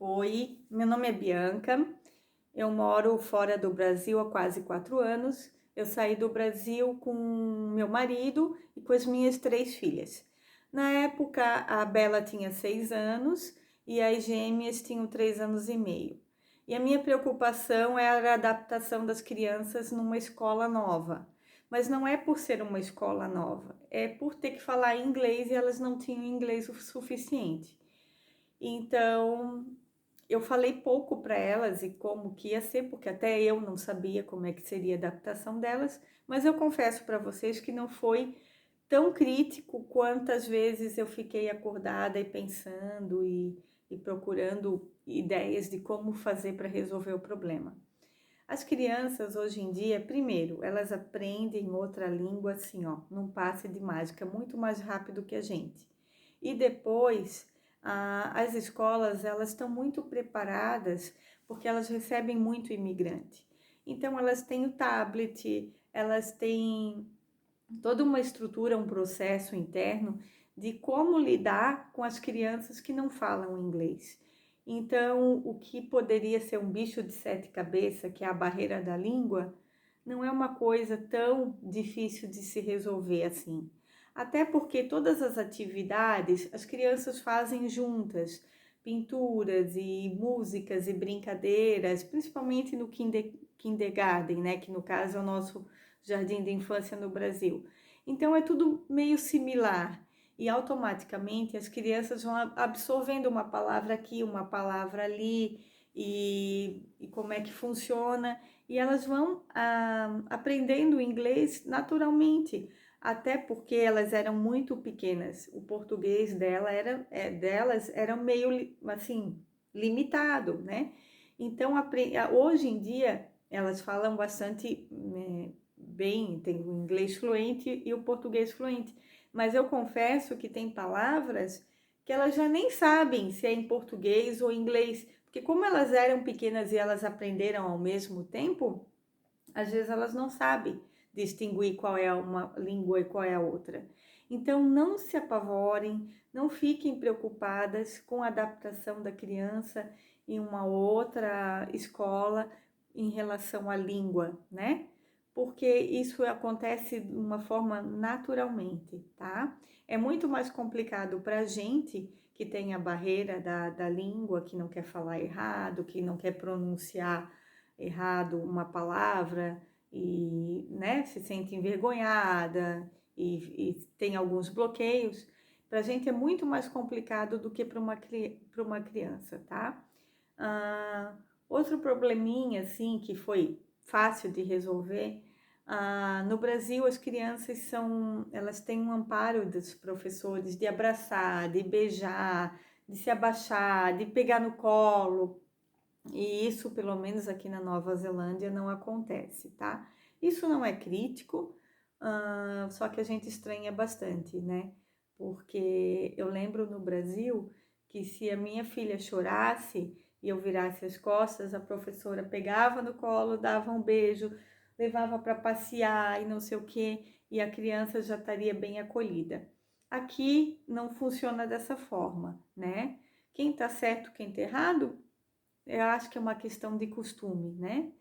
Oi, meu nome é Bianca, eu moro fora do Brasil há quase 4 anos. Eu saí do Brasil com meu marido e com as minhas 3 filhas. Na época, a Bela tinha 6 anos e as gêmeas tinham 3 anos e meio. E a minha preocupação era a adaptação das crianças numa escola nova. Mas não é por ser uma escola nova, é por ter que falar inglês e elas não tinham inglês o suficiente. Então, eu falei pouco para elas e como que ia ser, porque até eu não sabia como é que seria a adaptação delas, mas eu confesso para vocês que não foi tão crítico quantas vezes eu fiquei acordada e pensando e procurando ideias de como fazer para resolver o problema. As crianças hoje em dia, primeiro, elas aprendem outra língua assim, ó, num passe de mágica, muito mais rápido que a gente. E depois, as escolas, elas estão muito preparadas porque elas recebem muito imigrante. Então, elas têm o tablet, elas têm toda uma estrutura, um processo interno de como lidar com as crianças que não falam inglês. Então, o que poderia ser um bicho de 7 cabeças, que é a barreira da língua, não é uma coisa tão difícil de se resolver assim. Até porque todas as atividades as crianças fazem juntas, pinturas e músicas e brincadeiras, principalmente no kindergarten, né, que no caso é o nosso jardim de infância no Brasil. Então é tudo meio similar e automaticamente as crianças vão absorvendo uma palavra aqui, uma palavra ali e como é que funciona e elas vão aprendendo inglês naturalmente, até porque elas eram muito pequenas. O português delas era meio assim limitado, né? Então hoje em dia elas falam bastante bem, tem o inglês fluente e o português fluente, mas eu confesso que tem palavras que elas já nem sabem se é em português ou inglês, porque como elas eram pequenas e elas aprenderam ao mesmo tempo, às vezes elas não sabem distinguir qual é uma língua e qual é a outra. Então não se apavorem, não fiquem preocupadas com a adaptação da criança em uma outra escola em relação à língua, né? Porque isso acontece de uma forma naturalmente, tá? É muito mais complicado para a gente que tem a barreira da língua, que não quer falar errado, que não quer pronunciar errado uma palavra e, né, se sente envergonhada e tem alguns bloqueios. Para a gente é muito mais complicado do que para uma criança, tá? Ah, outro probleminha, assim, que foi fácil de resolver, no Brasil as crianças elas têm um amparo dos professores de abraçar, de beijar, de se abaixar, de pegar no colo, e isso, pelo menos aqui na Nova Zelândia, não acontece, tá? Isso não é crítico, só que a gente estranha bastante, né? Porque eu lembro no Brasil que se a minha filha chorasse e eu virasse as costas, a professora pegava no colo, dava um beijo, levava para passear e não sei o quê, e a criança já estaria bem acolhida. Aqui não funciona dessa forma, né? Quem tá certo, quem tá errado, eu acho que é uma questão de costume, né?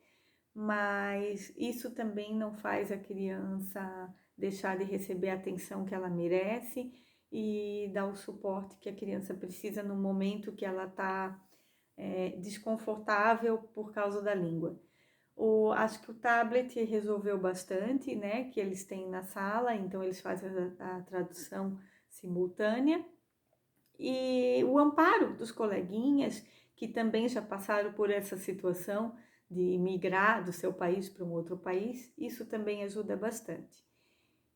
Mas isso também não faz a criança deixar de receber a atenção que ela merece e dar o suporte que a criança precisa no momento que ela está desconfortável por causa da língua. Acho que o tablet resolveu bastante, né? Que eles têm na sala, então eles fazem a tradução simultânea e o amparo dos coleguinhas que também já passaram por essa situação de migrar do seu país para um outro país, isso também ajuda bastante.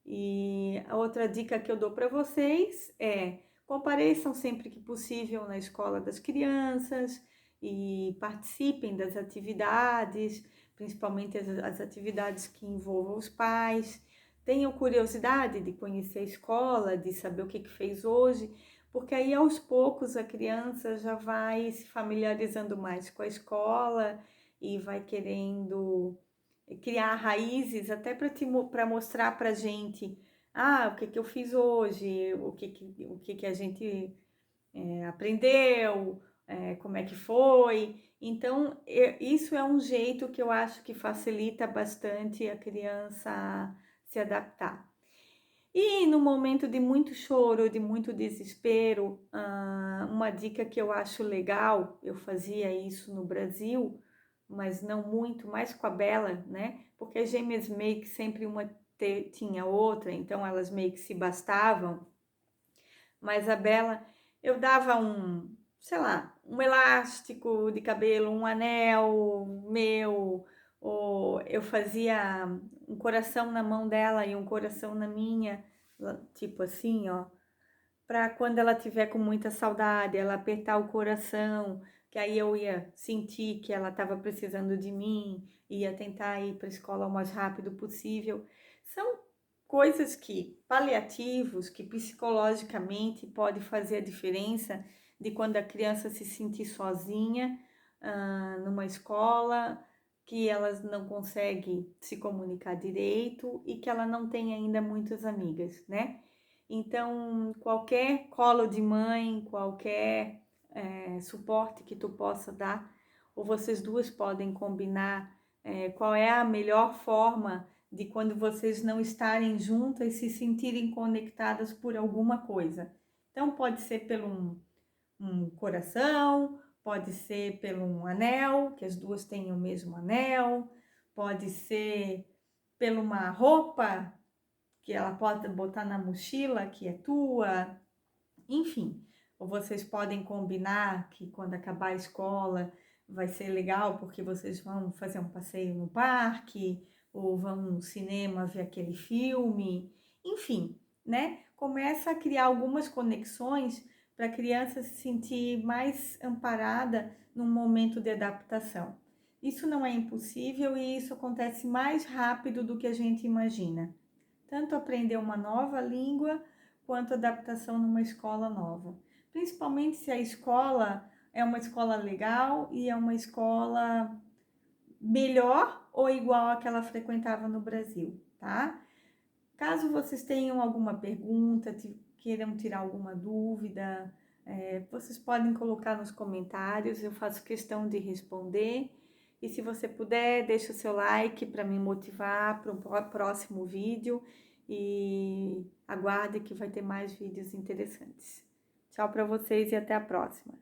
E a outra dica que eu dou para vocês é: compareçam sempre que possível na escola das crianças e participem das atividades, principalmente as atividades que envolvam os pais. Tenham curiosidade de conhecer a escola, de saber o que fez hoje, porque aí aos poucos a criança já vai se familiarizando mais com a escola e vai querendo criar raízes até para mostrar para a gente, o que eu fiz hoje, o que a gente aprendeu, como é que foi. Então, isso é um jeito que eu acho que facilita bastante a criança se adaptar. E no momento de muito choro, de muito desespero, uma dica que eu acho legal, eu fazia isso no Brasil, mas não muito, mais com a Bela, né? Porque as gêmeas meio que sempre uma tinha outra, então elas meio que se bastavam. Mas a Bela, eu dava sei lá, um elástico de cabelo, um anel meu, ou eu fazia um coração na mão dela e um coração na minha, tipo assim, ó, para quando ela tiver com muita saudade, ela apertar o coração, que aí eu ia sentir que ela estava precisando de mim, ia tentar ir para a escola o mais rápido possível. São coisas que, paliativos, que psicologicamente pode fazer a diferença de quando a criança se sentir sozinha, numa escola, que ela não consegue se comunicar direito e que ela não tem ainda muitas amigas, né? Então, qualquer colo de mãe, qualquer suporte que tu possa dar, ou vocês duas podem combinar qual é a melhor forma de quando vocês não estarem juntas se sentirem conectadas por alguma coisa. Então, pode ser pelo um coração, pode ser pelo um anel, que as duas tenham o mesmo anel, pode ser pela uma roupa que ela pode botar na mochila, que é tua, enfim. Ou vocês podem combinar que quando acabar a escola vai ser legal porque vocês vão fazer um passeio no parque, ou vão no cinema ver aquele filme, enfim, né? Começa a criar algumas conexões para a criança se sentir mais amparada num momento de adaptação. Isso não é impossível e isso acontece mais rápido do que a gente imagina. Tanto aprender uma nova língua, quanto adaptação numa escola nova. Principalmente se a escola é uma escola legal e é uma escola melhor ou igual à que ela frequentava no Brasil, tá? Caso vocês tenham alguma pergunta, queiram tirar alguma dúvida, vocês podem colocar nos comentários, eu faço questão de responder. E se você puder, deixa o seu like para me motivar para o próximo vídeo e aguarde que vai ter mais vídeos interessantes. Tchau para vocês e até a próxima!